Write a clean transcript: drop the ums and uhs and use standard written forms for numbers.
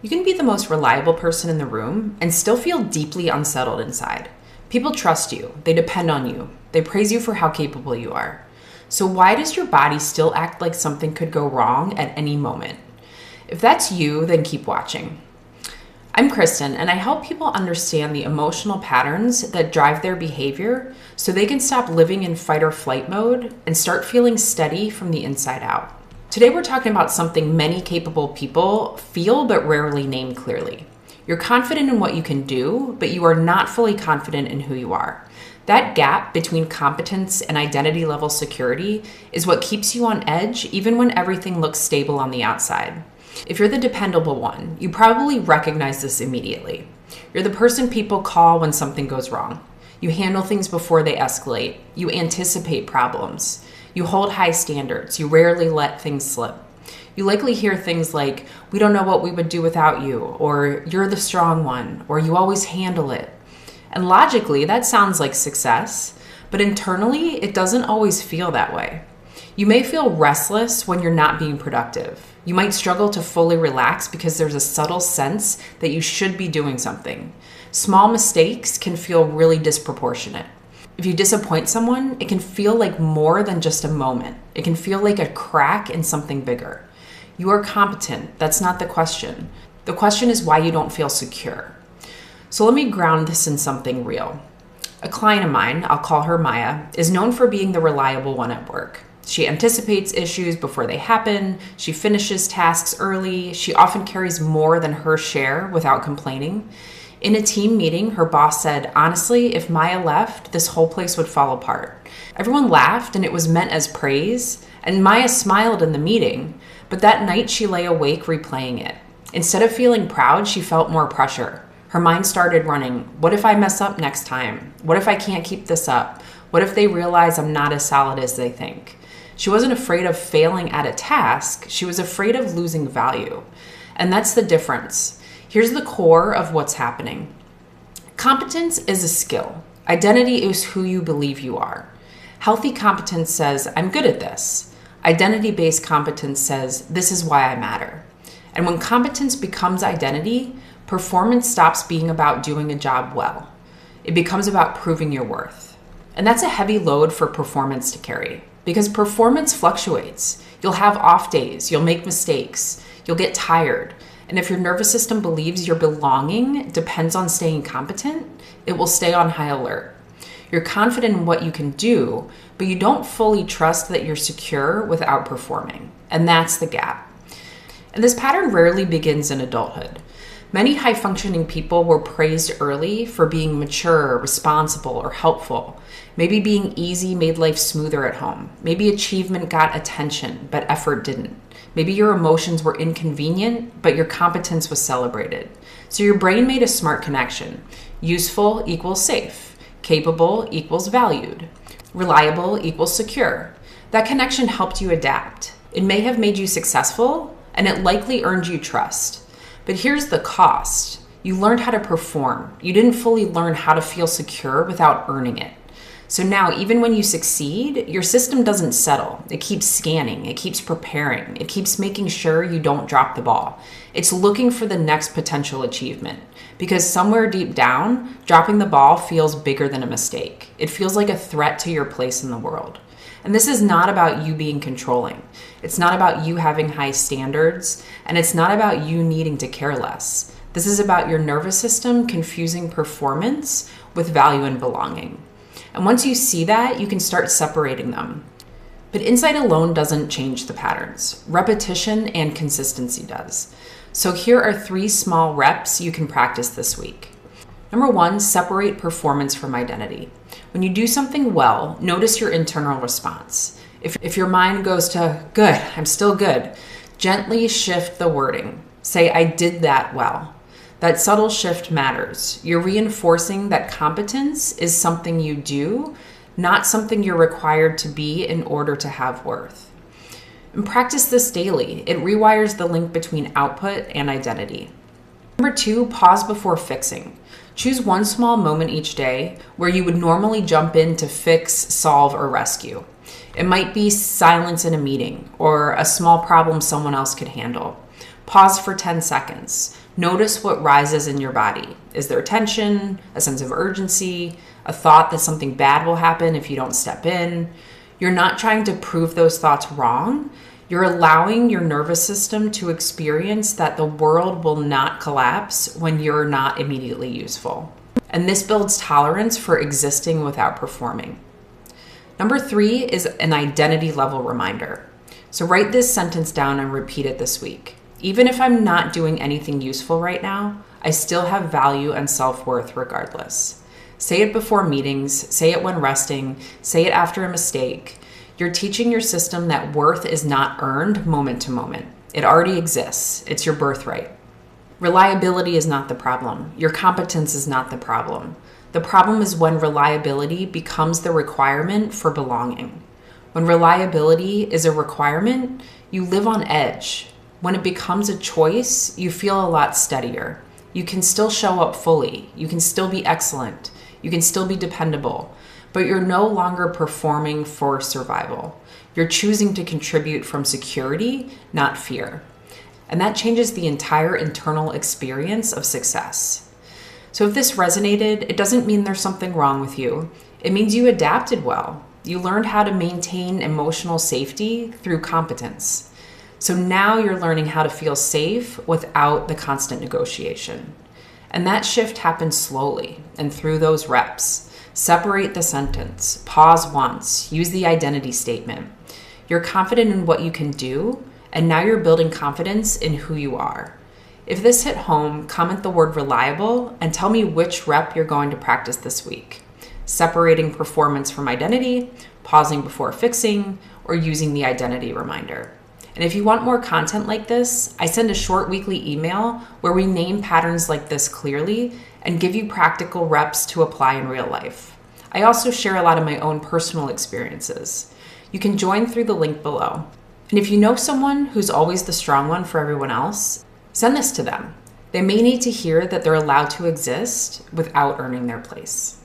You can be the most reliable person in the room and still feel deeply unsettled inside. People trust you, they depend on you, they praise you for how capable you are. So why does your body still act like something could go wrong at any moment? If that's you, then keep watching. I'm Kristen, and I help people understand the emotional patterns that drive their behavior so they can stop living in fight or flight mode and start feeling steady from the inside out. Today we're talking about something many capable people feel but rarely name clearly. You're confident in what you can do, but you are not fully confident in who you are. That gap between competence and identity level security is what keeps you on edge even when everything looks stable on the outside. If you're the dependable one, you probably recognize this immediately. You're the person people call when something goes wrong. You handle things before they escalate. You anticipate problems. You hold high standards. You rarely let things slip. You likely hear things like, "We don't know what we would do without you," or "You're the strong one," or "You always handle it." And logically, that sounds like success, but internally, it doesn't always feel that way. You may feel restless when you're not being productive. You might struggle to fully relax because there's a subtle sense that you should be doing something. Small mistakes can feel really disproportionate. If you disappoint someone, it can feel like more than just a moment. It can feel like a crack in something bigger. You are competent. That's not the question. The question is why you don't feel secure. So let me ground this in something real. A client of mine, I'll call her Maya, is known for being the reliable one at work. She anticipates issues before they happen. She finishes tasks early. She often carries more than her share without complaining. In a team meeting, her boss said, honestly, if Maya left, this whole place would fall apart. Everyone laughed and it was meant as praise, and Maya smiled in the meeting, but that night she lay awake replaying it. Instead of feeling proud, she felt more pressure. Her mind started running, what if I mess up next time? What if I can't keep this up? What if they realize I'm not as solid as they think? She wasn't afraid of failing at a task, she was afraid of losing value. And that's the difference. Here's the core of what's happening. Competence is a skill. Identity is who you believe you are. Healthy competence says, I'm good at this. Identity-based competence says, this is why I matter. And when competence becomes identity, performance stops being about doing a job well. It becomes about proving your worth. And that's a heavy load for performance to carry because performance fluctuates. You'll have off days, you'll make mistakes, you'll get tired. And if your nervous system believes your belonging depends on staying competent, it will stay on high alert. You're confident in what you can do, but you don't fully trust that you're secure without performing. And that's the gap. And this pattern rarely begins in adulthood. Many high-functioning people were praised early for being mature, responsible, or helpful. Maybe being easy made life smoother at home. Maybe achievement got attention, but effort didn't. Maybe your emotions were inconvenient, but your competence was celebrated. So your brain made a smart connection. Useful equals safe. Capable equals valued. Reliable equals secure. That connection helped you adapt. It may have made you successful, and it likely earned you trust. But here's the cost. You learned how to perform. You didn't fully learn how to feel secure without earning it. So now, even when you succeed, your system doesn't settle. It keeps scanning. It keeps preparing. It keeps making sure you don't drop the ball. It's looking for the next potential achievement. Because somewhere deep down, dropping the ball feels bigger than a mistake. It feels like a threat to your place in the world. And this is not about you being controlling. It's not about you having high standards. And it's not about you needing to care less. This is about your nervous system confusing performance with value and belonging. And once you see that, you can start separating them. But insight alone doesn't change the patterns. Repetition and consistency does. So here are 3 small reps you can practice this week. Number 1, separate performance from identity. When you do something well, notice your internal response. If your mind goes to, good, I'm still good, gently shift the wording. Say, I did that well. That subtle shift matters. You're reinforcing that competence is something you do, not something you're required to be in order to have worth. And practice this daily. It rewires the link between output and identity. Number 2, pause before fixing. Choose one small moment each day where you would normally jump in to fix, solve, or rescue. It might be silence in a meeting or a small problem someone else could handle. Pause for 10 seconds. Notice what rises in your body. Is there tension, a sense of urgency, a thought that something bad will happen if you don't step in? You're not trying to prove those thoughts wrong. You're allowing your nervous system to experience that the world will not collapse when you're not immediately useful. And this builds tolerance for existing without performing. Number 3 is an identity level reminder. So write this sentence down and repeat it this week. Even if I'm not doing anything useful right now, I still have value and self-worth regardless. Say it before meetings, say it when resting, say it after a mistake. You're teaching your system that worth is not earned moment to moment. It already exists. It's your birthright. Reliability is not the problem. Your competence is not the problem. The problem is when reliability becomes the requirement for belonging. When reliability is a requirement, you live on edge. When it becomes a choice, you feel a lot steadier. You can still show up fully. You can still be excellent. You can still be dependable, but you're no longer performing for survival. You're choosing to contribute from security, not fear. And that changes the entire internal experience of success. So if this resonated, it doesn't mean there's something wrong with you. It means you adapted well. You learned how to maintain emotional safety through competence. So now you're learning how to feel safe without the constant negotiation. And that shift happens slowly and through those reps. Separate the sentence, pause once, use the identity statement. You're confident in what you can do, and now you're building confidence in who you are. If this hit home, comment the word reliable and tell me which rep you're going to practice this week. Separating performance from identity, pausing before fixing, or using the identity reminder. And if you want more content like this, I send a short weekly email where we name patterns like this clearly and give you practical reps to apply in real life. I also share a lot of my own personal experiences. You can join through the link below. And if you know someone who's always the strong one for everyone else, send this to them. They may need to hear that they're allowed to exist without earning their place.